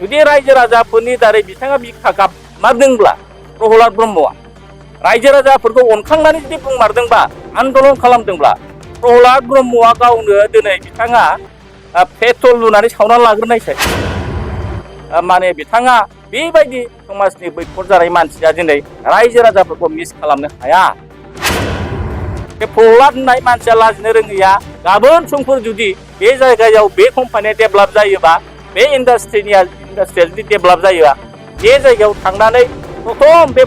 जुदि रायजो राजाफोरनि दारै बिथाङा बिखा गाबमारदोंब्ला प्रहलाद ब्रह्मआ रायजो राजाफोरखौ अनखांनानै जुदि बुंमारदोंबा आन्दलन खालामदोंब्ला प्रहलाद ब्रह्मआ गावनो दिनै बिथाङा पेट्रल लुनानै सावनानै लाग्रोनायसै माने बिथाङा बेबायदि समाजनि बैखर जानाय मानसिया दिनै रायजो राजाफोरखौ मिस खालामनो हाया। बे प्रहलाद होननाय मानसिया लाजिनो रोङैया गाबोन समफोर जुदि बे जायगायाव बे कम्पानिया डेभेलप जायोबा बे इन्डास्ट्रिया जुदि डेभेलप जायोबा बे जायगायाव थांनानै प्रथम बे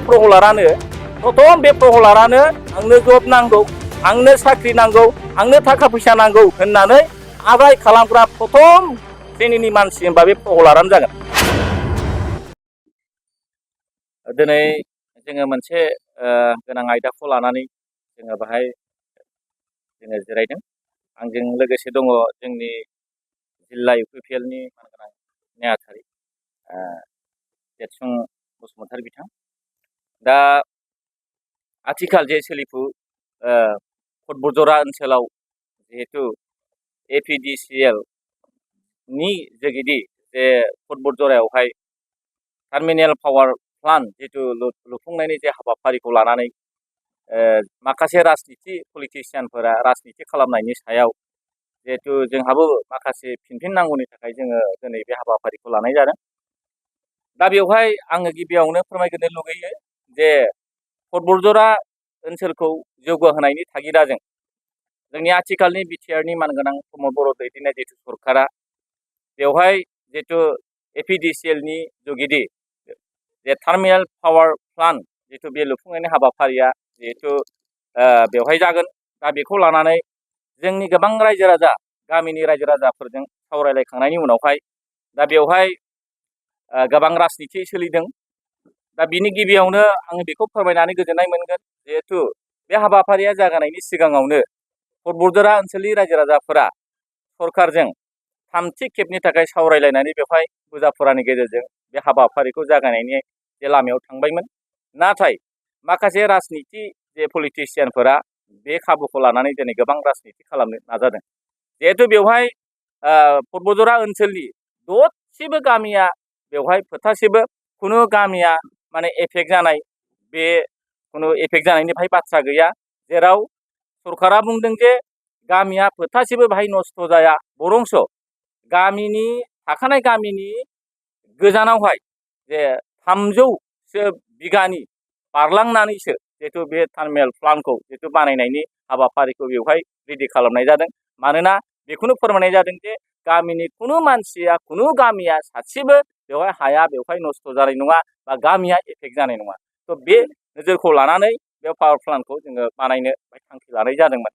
प्रहलादानो आंनो जब नांगौ, आंनो साख्रि नांगौ, आंनो थाखा फैसा नांगौ होननानै आदाय खालामग्रा प्रथम श्रेणिनि मानसि होनबा बे प्रहलादानो जागोन। दिनै जोङो मोनसे गोनां आयदाखौ लानानै जोङो बाहाय जोङो जिरायदों। आंजों लोगोसे दङ जोंनि जिल्ला UPPLनि मानगोनां नेहाथारि देरसुं बसुमतारी बिथां। दा आथिखाल जे सोलिफु बतझरा ओनसोलाव जिहेतु APDCL नि जोगिदि जे बतझरायावहाय टार्मिनेल पावार प्लान्ट जितु लुफुंनायनि जे हाबाफारिखौ लानानै माखासे राजनिथि पलिटिसियानफोरा राजनिथि खालामनायनि सायाव जिहेतु जोंहाबो माखासे फिनफिन नांगौनि थाखाय जोङो दिनै बे हाबाफारिखौ लानाय जादों। दा बेवहाय आङो गिबियावनो फोरमायग्रोनो लुगैयो जे बतझरा ओनसोलखौ जौगाहोनायनि थागिदाजों जोंनि आथिखालनि बिटिआरनि मानगोनां प्रमद बर' दैदेननाय जितु सरकारा बेवहाय जितु APDCLनि जुगिदि जे टार्मिनेल पावार प्लान्ट जितु बे लुफुंनायनि हाबाफारिया जिहेतु बेवहाय जागोन। दा बेखौ लानानै जोंनि गोबां रायजो राजा गामिनि रायजो राजाफोरजों सावरायलायखांनायनि उनावहाय दा बेवहाय गोबां राजनिथि सोलिदों। दा बिनि गिबियावनो आङो बेखौ फोरमायनानै गोजोननाय मोनगोन जिहेतु बे हाबाफारिया जागायनायनि सिगाङावनो बतझरा ओनसोलनि रायजो राजाफोरा सरकारजों थामथि खेबनि थाखाय सावरायलायनानै बेवहाय बुजाफोरानि गेजेरजों बे हाबाफारिखौ जागायनायनि जे लामायाव थांबायमोन। नाथाय माखासे राजनिथि जे पलिटिसियानफोरा बे खाबुखौ लानानै दिनै गोबां राजनिथि खालामनो नाजादों। जिहेतु बेवहाय बतझरा ओनसोलनि दसेबो गामिया बेवहाय फोथासेबो खुनु गामिया माने एफेक्ट जानाय बे खुनु एफेक्ट जानायनिफ्राय बाथ्रा गैया। जेराव सरकारा बुंदों जे गामिया फोथासेबो बाहाय नस्थ' जाया, बरंस गामिनि थाखानाय गामिनि गोजानावहाय जे 300सो बिगानि बारलांनानैसो जिहेतु बे टार्मिनेल प्लान्टखौ जिहेतु बानायनायनि हाबाफारिखौ बेवहाय रेडि खालामनाय जादों। मानोना बेखौनो फोरमायनाय जादों जे गामिनि खुनु मानसिया खुनु गामिया सासेबो बेवहाय हाया बेवहाय नस्थ' जानाय नङा बा गामिया एफेक्ट जानाय नङा। थ' बे नोजोरखौ लानानै बे पावार प्लान्टखौ जोङो बानायनो थांखि लानाय जादोंमोन।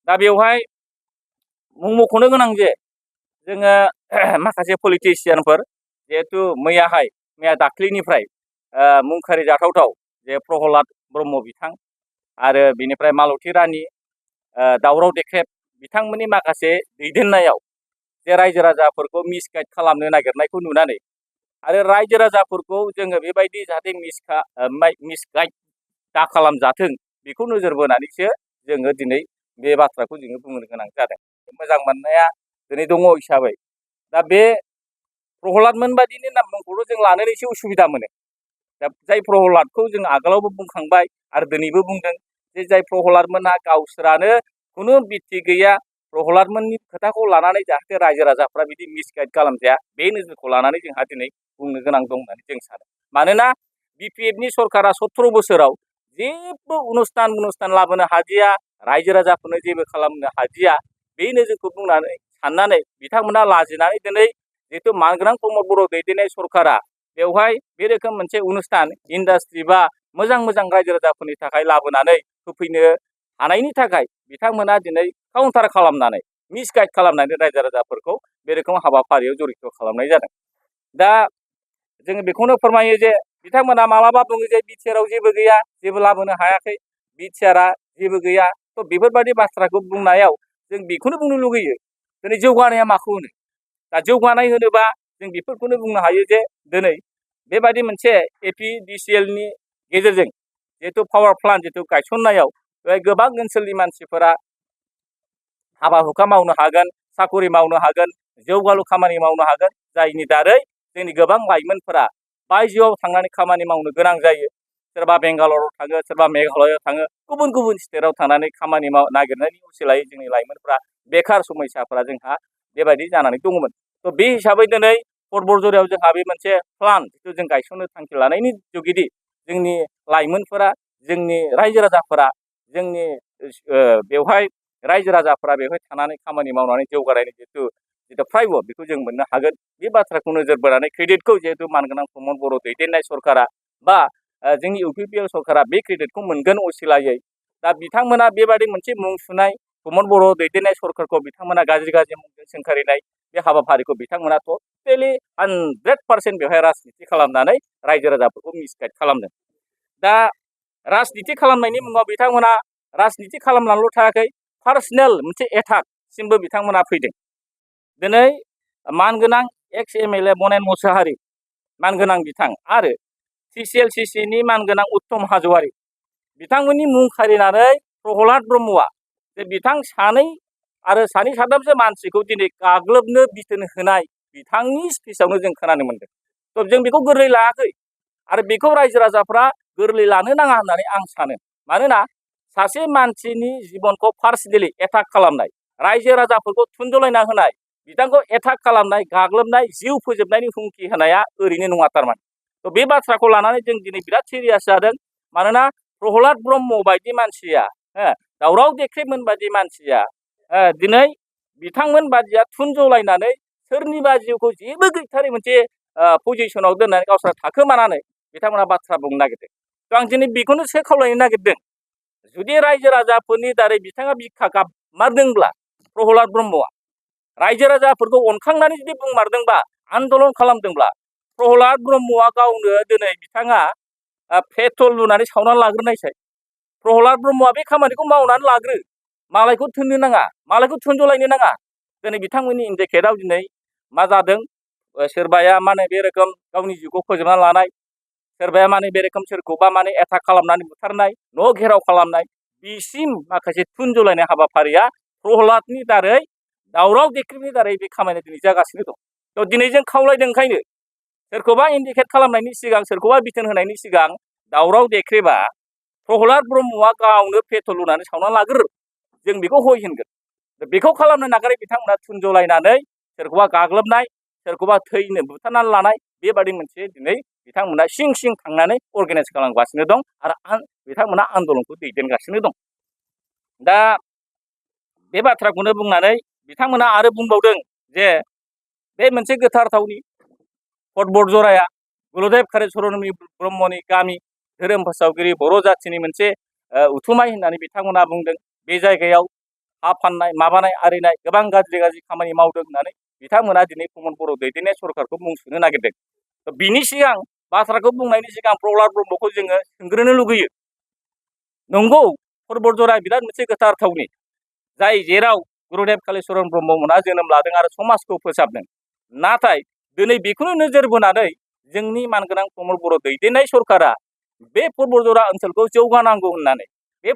दा बेवहाय मुं मख'नो गोनां जे जोङो माखासे पलिटिसियानफोर जिहेतु मैया दाख्लैनिफ्राय मुं खारिजाथावथाव जे प्रहलाद ब्रह्म बिथां आरो बिनिफ्राय मालती रानी दावराव देख्रेब बिथांमोननि माखासे दैदेननायाव जे रायजो राजाफोरखौ मिसगाइड खालामनो नागिरनायखौ नुनानै आरो रायजो राजाफोरखौ जोङो बेबायदि जाहाथे मिसगाइड दा खालामजाथों बेखौ नोजोर बोनानैसो जोङो दिनै बे बाथ्राखौ जोङो बुंनो गोनां जादों। मोजां मोननाया दिनै दङ हिसाबै दा बे प्रहलादमोन बायदिनि नामखौल' जों लानो एसे उसुबिदा मोनो। दा जाय प्रहलादखौ जों आगोलावबो बुंखांबाय आरो दिनैबो बुंदों जे जाय प्रहलादमोनहा गावसोरानो खुनु बित्ति गैया, प्रहलादमोननि खोथाखौ लानानै जाहाथे रायजो राजाफ्रा बिदि मिसगाइड खालामजाया बे नोजोरखौ लानानै जोंहा दिनै बुंनो गोनां दं होननानै जों सानो। मानोना BPFनि सरकारा 17 बोसोराव जेबो अनुस्थान लाबोनो हादिया, रायजो राजाफोरनो जेबो खालामनो हादिया, बे नोजोरखौ बुंनानै साननानै बिथांमोना लाजिनानै दिनै जिहेतु मानगोनां प्रमद बर' दैदेननाय सरकारा बेवहाय बे रोखोम मोनसे अनुस्थान इन्डास्ट्रि बा मोजां रायजो राजाफोरनि थाखाय लाबोनानै होफैनो हानायनि थाखाय बिथांमोना दिनै काउन्टार खालामनानै मिसगाइड खालामनानै रायजो राजाफोरखौ बे रोखोम हाबाफारियाव जड़ित खालामनाय जादों। दा जोङो बेखौनो फोरमायो जे बिथांमोना मालाबा बुङो जे बिटिआरआव जेबो गैया, जेबो लाबोनो हायाखै, बिटिआरआ जेबो गैया। थ' बेफोरबायदि बाथ्राखौ बुंनायाव जों बेखौनो बुंनो लुगैयो दिनै जौगानाया माखौ होनो? दा जौगानाय होनोबा जों बेफोरखौनो बुंनो हायो जे दिनै बेबायदि मोनसे APDCLनि गेजेरजों जिहेतु पावार प्लान्ट जिहेतु गायसननायाव गोबां ओनसोलनि मानसिफोरा हाबा हुखा मावनो हागोन, साकरि मावनो हागोन, जौगालु खामानि मावनो हागोन, जायनि दारै जोंनि गोबां लाइमोनफोरा बायजोआव थांनानै खामानि मावनो गोनां जायो। सोरबा बेंगालराव थाङो, सोरबा मेघालयआव थाङो, गुबुन गुबुन स्टेटआव थांनानै खामानि नागिरनायनि असिलायै जोंनि लाइमोनफ्रा बेखार समस्याफोरा जोंहा बेबायदि जानानै दङमोन। थ' बे हिसाबै दिनै बतझरायाव जोंहा बे मोनसे प्लान जिथु जों गायसननो थांखि लानायनि जुगिदि जोंनि लाइमोनफोरा, जोंनि रायजो राजाफोरा, जोंनि बेवहाय रायजो राजाफोरा बेवहाय थानानै खामानि मावनानै जौगानायनि जिथु फ्रायबो बेखौ जों मोननो हागोन। बे बाथ्राखौ नोजोर बोनानै क्रेडिटखौ जिहेतु मानगोनां प्रमद बर' दैदेननाय सरकारा बा जोंनि UPPL सरकारा बे क्रेडिटखौ मोनगोन असिलायै। दा बिथांमोना बेबादि मोनसे मुं सुनाय प्रमद बर' दैदेननाय सरकारखौ बिथांमोना गाज्रि गाज्रि मुंजों सोंखारिनाय बे हाबाफारिखौ बिथांमोना टटेलि 100% बेवहाय राजनिति खालामनानै रायजो राजाफोरखौ मिसगाइड खालामदों। दा राजनिति खालामनायनि मुङाव बिथांमोना राजनिति खालामनानैल' थायाखै, पार्सनेल मोनसे एटाकसिमबो बिथांमोना फैदों। दिनै मानगोनां एक्स MLA बनेन मुसाहारि मानगोनां बिथां आरो CCL/CC नि मानगोनां उत्तम हाज'वारि बिथांमोननि मुं खारिनानै प्रहलाद ब्रह्मआ जे बिथां सानै आरो सानै साथामसो मानसिखौ दिनै गाग्लोबनो बिथोन होनाय बिथांनि स्पिचआवनो जों खोनानो मोनदों। थ' जों बेखौ गोरलै लायाखै आरो बेखौ रायजो राजाफ्रा गोरलै लानो नाङा होननानै आं सानो। मानोना सासे मानसिनि जिबनखौ पार्सनेलि एटाक खालामनाय, रायजो राजाफोरखौ थुनजलायना होनाय, बिथांखौ एटाक खालामनाय, गाग्लोबनाय, जिउ फोजोबनायनि हुमखि होनाया ओरैनो नङा थारमाने। थ' बे बाथ्राखौ लानानै जों दिनै बिराद सिरियास जादों। मानोना प्रहलाद ब्रह्म बायदि मानसिया, दावराव देख्रेबमोन बायदि मानसिया दिनै बिथांमोन बादिया थुनजलायनानै सोरनिबा जिउखौ जेबो गैथारै मोनसे पजिसनाव दोननानै गावस्रा थाखोमानानै बिथांमोना बाथ्रा बुंनो नागिरदों। थ' आं दिनै बेखौनो खावलायनो नागिरदों, जुदि रायजो राजाफोरनि दारै बिथाङा बिखा गाबमारदोंब्ला प्रहलाद ब्रह्मआ रायजो राजाफोरखौ अनखांनानै जुदि बुंमारदोंबा, आन्दलन खालामदोंब्ला, प्रहलाद ब्रह्मआ गावनो दिनै बिथाङा पेट्रल लुनानै सावनानै लाग्रोनायसाय। प्रहलाद ब्रह्मआ बे खामानिखौ मावनानै लाग्रो, मालायखौ थोननो नाङा, मालायखौ थुनजलायनो नाङा। दिनै बिथांमोननि इन्डिकेटआव दिनै मा जादों, सोरबाया माने बे रोखोम गावनि जिउखौ फोजोबना लानाय, सोरबाया माने बे रोखोम सोरखौबा माने एटाक खालामनानै बुथारनाय, न' घेराव खालामनाय, बिसिम माखासे थुनजलायनाय हाबाफारिया प्रहलादनि दारै, दावराव देख्रेबनि दारै बे खामानिया दिनै जागासिनो दं। थ' दिनै जों खावलायदों ओंखायनो सोरखौबा इन्डिकेट खालामनायनि सिगां, सोरखौबा बिथोन होनायनि सिगां दावराव देख्रेबा प्रहलाद ब्रह्मआ गावनो पेट्रल लुनानै सावना लाग्रो, जों बेखौ हय होनगोन। बेखौ खालामनो नागारै बिथांमोना थुनजलायनानै सोरखौबा गाग्लोबनाय, सोरखौबा थैनो बुथारनानै लानाय, बेबादि मोनसे दिनै बिथांमोना सिं सिं थांनानै अर्गेनाइज खालामगासिनो दं आरो बिथांमोना आन्दलनखौ दैदेनगासिनो दं। दा बे बाथ्राखौनो बुंनानै बिथांमोना आरो बुंबावदों जे बे मोनसे गोथार थावनि बतझराया गुरुदेब कालिचरन ब्रह्मनि गामि, धोरोम फोसावगिरि बर' जाथिनि मोनसे उथुमाय होननानै बिथांमोना बुंदों। बे जायगायाव हा फाननाय, माबानाय, आरिनाय गोबां गाज्रि गाज्रि खामानि मावदों होननानै बिथांमोना दिनै प्रमद बर' दैदेननाय सरकारखौ मुं सुनो नागिरदों। बिनि सिगां बाथ्राखौ बुंनायनि सिगां प्रहलाद ब्रह्मखौ जोङो सोंग्रोनो लुगैयो। नंगौ, बतझरा बिराद मोनसे गोथार थावनि, जाय जेराव गुरुदेब कालिचरन ब्रह्ममोना जोनोम लादों आरो समाजखौ फोसाबदों। नाथाय दिनै बेखौनो नोजोर बोनानै जोंनि मानगोनां प्रमद बर' दैदेननाय सरकारा बे बतझरा ओनसोलखौ जौगानांगौ होननानै, बे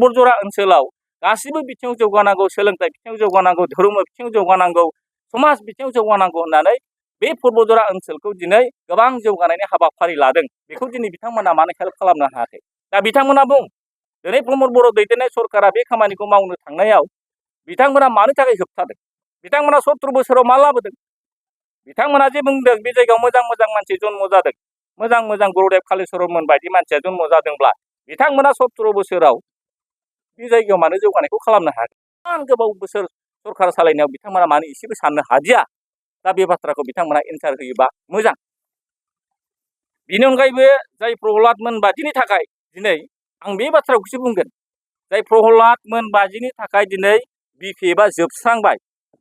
बतझरा ओनसोलाव गासिबो बिथिङाव जौगानांगौ, सोलोंथाइ बिथिङाव जौगानांगौ, धर्म बिथिङाव जौगानांगौ, समाज बिथिङाव जौगानांगौ होननानै बे बतझरा ओनसोलखौ दिनै गोबां जौगानायनि हाबाफारि लादों। बेखौ दिनै बिथांमोना मानो हेल्प खालामनो हायाखै? दा बिथांमोना बुं, दिनै प्रमद बर' दैदेननाय सरकारा बे खामानिखौ मावनो थांनायाव बिथांमोना मानो थाखाय होबथादों? बिथांमोना 70 बोसोराव मा लाबोदों? बिथांमोना जे बुंदों बे जायगायाव मोजां मोजां मानसि जन्म जादों, मोजां मोजां गुरुदेब कालिचरनमोन बायदि मानसिया जन्म जादोंब्ला बिथांमोना 70 बोसोराव बे जायगायाव मानो जौगानायखौ खालामनो हायाखै? इमान गोबाव बोसोर सरकार सालायनायाव बिथांमोना मानो एसेबो साननो हादिया? दा बे बाथ्राखौ बिथांमोना एन्सार होयोबा मोजां। बिनि अनगायैबो जाय प्रहलादमोन बादिनि थाखाय दिनै आं बे बाथ्राखौसो बुंगोन, जाय प्रहलादमोन बादिनि थाखाय दिनै बिपिएफआ जोबस्रांबाय।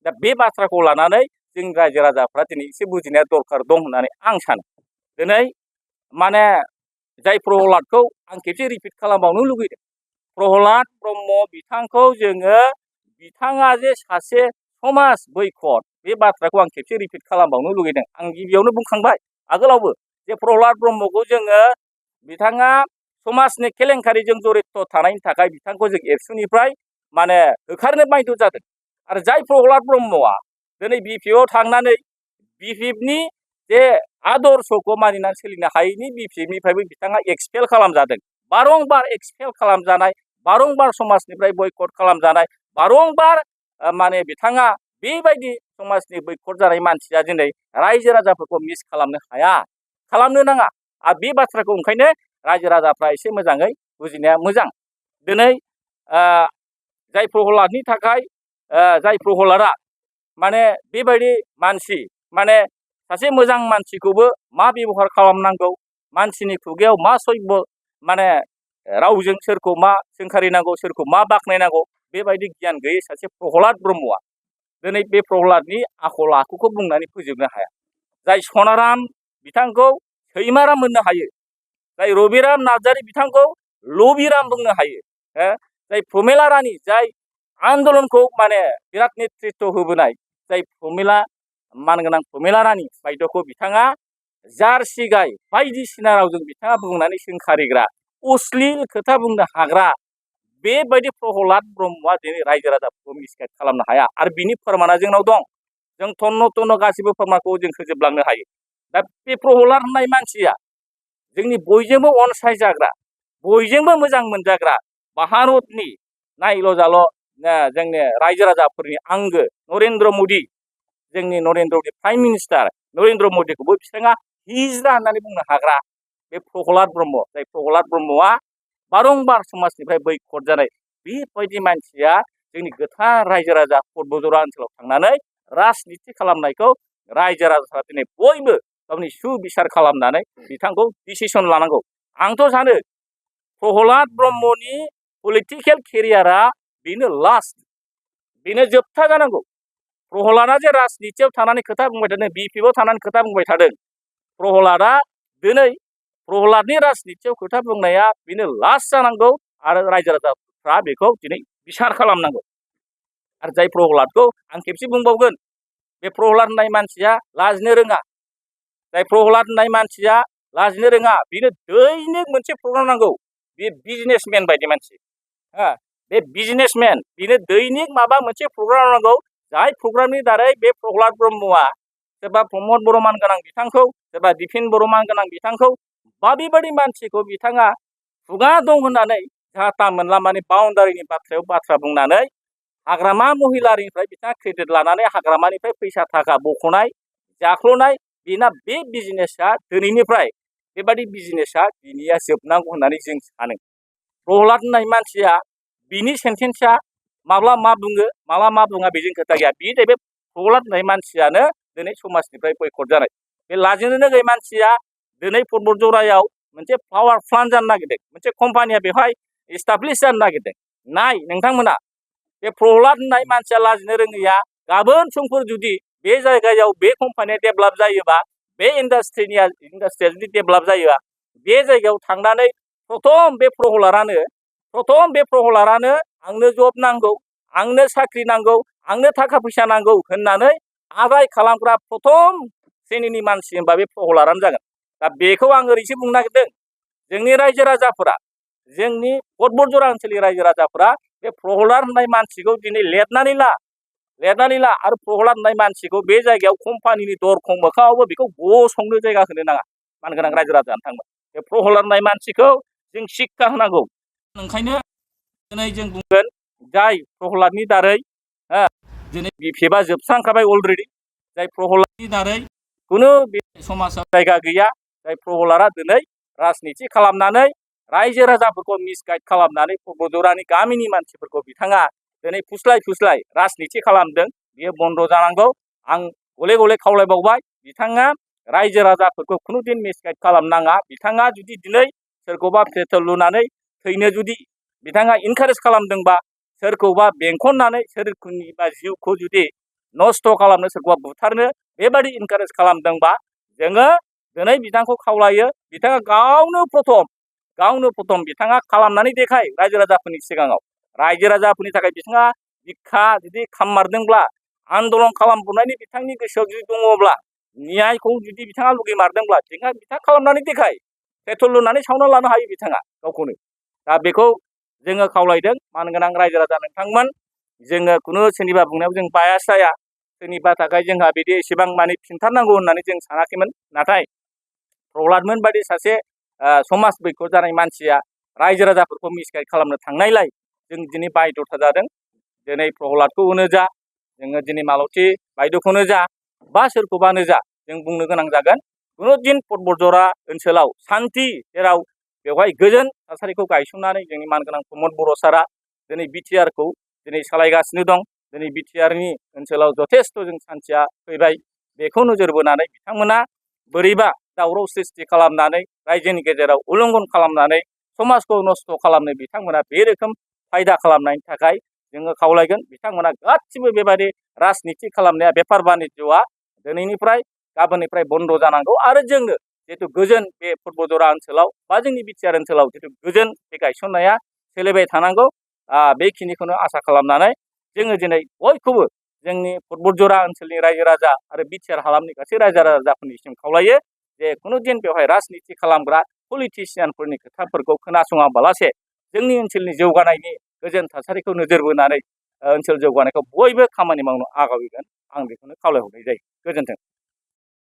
दा बे बाथ्राखौ लानानै जोंनि रायजो राजाफ्रा दिनै एसे बुजिनाया दरखार दं होननानै आं सानो। दिनै माने जाय प्रहलादखौ आं खेबसे रिपिट खालामबावनो लुगैदों, प्रहलाद ब्रह्म बिथांखौ जोङो, बिथाङा जे सासे समाज बैखद, बे बाथ्राखौ आं खेबसे रिपिट खालामबावनो लुगैदों। आं गिबियावनो बुंखांबाय आगोलावबो जे प्रहलाद ब्रह्मखौ जोङो, बिथाङा समाजनि केलेंकारिजों जड़ित थानायनि थाखाय बिथांखौ जों एबसुनिफ्राय माने होखारनो बाध्य जादों। आरो जाय प्रहलाद ब्रह्मआ दिनै बिपिएफआव थांनानै बिपिएफनि जे आदर्शखौ मानिनानै सोलिनो हायैनि बिपिएफनिफ्रायबो बिथाङा एक्सपेल खालामजादों। बारंबार एक्सपेल खालामजानाय, बारंबार समाजनिफ्राय बयकट खालामजानाय, बारंबार माने बिथाङा बेबायदि समाजनि बयकट जानाय मानसिया दिनै रायजो राजाफोरखौ मिस खालामनो हाया, खालामनो नाङा। आरो बे बाथ्राखौ ओंखायनो रायजो राजाफ्रा एसे मोजाङै बुजिनाया मोजां। दिनै जाय प्रहलादनि थाखाय जाय प्रहलादा माने बेबायदि मानसि, माने सासे मोजां मानसिखौबो मा बेबहार खालामनांगौ, मानसिनि खुगायाव मा सय्य माने रावजों सोरखौ मा सोंखारिनांगौ, सोरखौ मा बाख्नायनांगौ, बेबायदि गियान गैयै सासे प्रहलाद ब्रह्मआ दिनै बे प्रहलादनि आखल आखुखौ बुंनानै फोजोबनो हाया। जाय सनाराम बिथांखौ सैमाराम मोननो हायो, जाय रबिराम नार्जारि बिथांखौ लबिराम बुंनो हायो, जाय प्रमेला रानि, जाय आन्दलनखौ माने बिराद नेतृत्व होबोनाय, जाय प्रमेला मानगोनां प्रमेला रानि बायद'खौ बिथाङा जार्सि गाय बायदिसिना रावजों बिथाङा बुंनानै सोंखारिग्रा, अश्लील खोथा बुंनो हाग्रा बेबायदि प्रहलाद ब्रह्मआ दिनै रायजो राजाफोरखौ मिसगाइड खालामनो हाया। आरो बिनि फोरमाना जोंनाव दं। जों तन्न तन्न गासिबो फोरमानखौ जों होजोबलांनो हायो। दा बे प्रहलाद होननाय मानसिया जोंनि बयजोंबो अनसायजाग्रा, बयजोंबो मोजां मोनजाग्रा भारतनि नायल' जाल' जोंनि रायजो राजाफोरनि आंगो नरेन्द्र मदि, जोंनि नरेन्द्र मदि प्राइम मिनिस्टार नरेन्द्र मदिखौबो बिथाङा हिजड़ा होननानै बुंनो हाग्रा बे प्रहलाद ब्रह्म, जाय प्रहलाद ब्रह्मआ बारंबार समाजनिफ्राय बयकट जानाय बेबायदि मानसिया जोंनि गोथार रायजो राजा बतझर ओनसोलाव थांनानै राजनिति खालामनायखौ रायजो राजाफ्रा दिनै बयबो गावनि सुबिसार खालामनानै बिथांखौ डिसिसन लानांगौ। आंथ' सानो प्रहलाद ब्रह्मनि पलिटिकेल केरियारा बेनो लास्ट, बेनो जोबथा जानांगौ। प्रहलादा जे राजनितियाव थानानै खोथा बुंबाय थादों, बिपिएफआव थानानै खोथा बुंबाय थादों, प्रहलादा दिनै प्रहलादनि राजनितियाव खोथा बुंनाया बेनो लास्ट जानांगौ आरो रायजो राजाफ्रा बेखौ दिनै बिसार खालामनांगौ। आरो जाय प्रहलादखौ आं खेबसे बुंबावगोन, बे प्रहलाद होननाय मानसिया लाजिनो रोङा, जाय प्रहलाद होननाय मानसिया लाजिनो रोङा, बेनो दैनिक मोनसे प्रग्राम नांगौ। बे बिजनेसमेन बायदि मानसि, बे बिजनेसमेन, बेनो दैनिक माबा मोनसे प्रग्राम नांगौ। जाय प्रग्रामनि दारै बे प्रहलाद ब्रह्मआ सोरबा प्रमद बरमान गोनां बिथांखौ, सोरबा दिफेन बरमान गोनां बिथांखौ, बा बेबायदि मानसिखौ बिथाङा खुगा दं होननानै जाथा मोनला माने बाउन्डारिनि बाथ्रायाव बाथ्रा बुंनानै हाग्रामा महिलारिनिफ्राय बिथाङा क्रेडिट लानानै हाग्रामानिफ्राय फैसा थाखा बख'नाय, जाख्ल'नाय, बेना बे बिजनेसा दिनैनिफ्राय बेबायदि बिजनेसा बिनिया जोबनांगौ होननानै जों सानो। प्रहलाद होननाय मानसिया बिनि सेन्टेन्सआ माब्ला मा बुङो माब्ला मा बुङा बेजों खोथा गैया। बे जाहैबाय प्रहलाद होननाय मानसियानो दिनै समाजनिफ्राय बयकट जानाय। बे लाजिनो गैयै मानसिया दिनै बतझरायाव मोनसे पावार प्लान्ट जानो नागिरदों, मोनसे कम्पानिया बेवहाय इस्टाब्लिश जानो नागिरदों। नाय नोंथांमोना, बे प्रहलाद होननाय मानसिया लाजिनो रोङैया गाबोन समफोर जुदि बे जायगायाव बे कम्पानिया डेभेलप जायोबा, बे इन्डास्ट्रिया जुदि डेभेलप जायोबा, बे जायगायाव थांनानै प्रथम बे प्रहलादानो आंनो जब नांगौ, आंनो साख्रि नांगौ, आंनो थाखा फैसा नांगौ होननानै आदाय खालामग्रा प्रथम श्रेणिनि मानसि होनबा बे प्रहलादानो जागोन। दा बेखौ आं ओरैसो बुंनो नागिरदों, जोंनि रायजो राजाफोरा, जोंनि बतझर ओनसोलनि रायजो राजाफोरा बे प्रहलाद होननाय मानसिखौ दिनै लेरनानै ला आरो प्रहलाद होननाय मानसिखौ बे जायगायाव कम्पानिनि दरखं मोखाङावबो बेखौ गसंनो जायगा होनो नाङा। मानगोनां रायजो राजा नोंथांमोन, बे प्रहलाद होननाय मानसिखौ जों शिक्षा होनांगौ। ओंखायनो दिनै जों बुंगोन, जाय प्रहलादनि दारै दिनै बिपिएफआ जोबस्रांखाबाय अलरेडि, जाय प्रहलादनि दारै खुनु बे समाजाव जायगा गैया, जाय प्रहलादा दिनै राजनिति खालामनानै रायजो राजाफोरखौ मिसगाइड खालामनानै बतझरानि गामिनि मानसिफोरखौ बिथाङा दिनै फुस्लाय राजनिति खालामदों, बेयो बन्द जानांगौ। आं गले गले खावलायबावबाय, बिथाङा रायजो राजाफोरखौ खुनुदिन मिसगाइड खालामनाङा। बिथाङा जुदि दिनै सोरखौबा पेट्रल लुनानै थैनो जुदि बिथाङा इनकारेज खालामदोंबा, सोरखौबा बेंखननानै सोरनिबा जिउखौ जुदि नस्थ' खालामनो, सोरखौबा बुथारनो बेबायदि इनकारेज खालामदोंबा, जोङो दिनै बिथांखौ खावलायो, बिथाङा गावनो प्रथम बिथाङा खालामनानै देखाय रायजो राजाफोरनि सिगाङाव। रायजो राजाफोरनि थाखाय बिथाङा बिखा जुदि खाममारदोंब्ला, आन्दलन खालामबावनायनि बिथांनि गोसोआव जुदि दङब्ला, न्यायखौ जुदि बिथाङा लुगैमारदोंब्ला, बिथाङा खालामनानै देखाय। पेट्रल लुनानै सावना लानो हायो बिथाङा गावखौनो। दा बेखौ जोङो खावलायदों, मानगोनां रायजो राजा नोंथांमोन, जोङो खुनु सोरनिबा बुंनायाव जों बायास जाया, सोरनिबा थाखाय जोंहा बिदि एसेबां माने खिन्थारनांगौ होननानै जों सानाखैमोन। नाथाय प्रह्लादमोन बायदि सासे समाज बैख' जानाय मानसिया रायजो राजाफोरखौ मिसगाइड खालामनो थांनायलाय जों दिनै बायध'था जादों। दिनै प्रह्लादखौनो जा, जोङो दिनै मालती बायद'खौनो जा, बा सोरखौबानो जा, जों बुंनो गोनां जागोन कुनुदिन पर्बतझरा ओनसोलाव सान्थि, जेराव बेवहाय गोजोन थासारिखौ गायसननानै जोंनि मानगोनां प्रमद बर' सारा दिनै बिटिआरखौ दिनै सालायगासिनो दं। दिनै बिटिआरनि ओनसोलाव जथेस्थ' जों सान्थिया फैबाय। बेखौ नोजोर बोनानै बिथांमोना बोरैबा दावराव सृष्टि खालामनानै रायजोनि गेजेराव उलंघन खालामनानै समाजखौ नस्थ' खालामनो बिथांमोना बे रोखोम फायदा खालामनायनि थाखाय जोङो खावलायगोन बिथांमोना गासिबो बेबायदि राजनिति खालामनाया, बेफार बानिज्यआ दिनैनिफ्राय गाबोननिफ्राय बन्द' जानांगौ। आरो जोंनो जिहेतु गोजोन बे पर्बतझरा ओनसोलाव बा जोंनि बिटिआर ओनसोलाव जिहेतु गोजोन बे गायसननाया सोलिबाय थानांगौ। बेखिनिखौनो आसा खालामनानै जोङो दिनै बयखौबो जोंनि पर्बतझरा ओनसोलनि रायजो राजा आरो बिटिआर हालामनि गासै रायजो राजाफोरनिसिम खावलायो जे कुनुदिन बेवहाय राजनिति खालामग्रा पलिटिसियानफोरनि खोथाफोरखौ खोनासङाबालासे जोंनि ओनसोलनि जौगानायनि गोजोन थासारिखौ नोजोर बोनानै ओनसोल जौगानायखौ बयबो खामानि मावनो आगायगोन। आं बेखौनो खावलायहरनाय जायो। गोजोन्थों।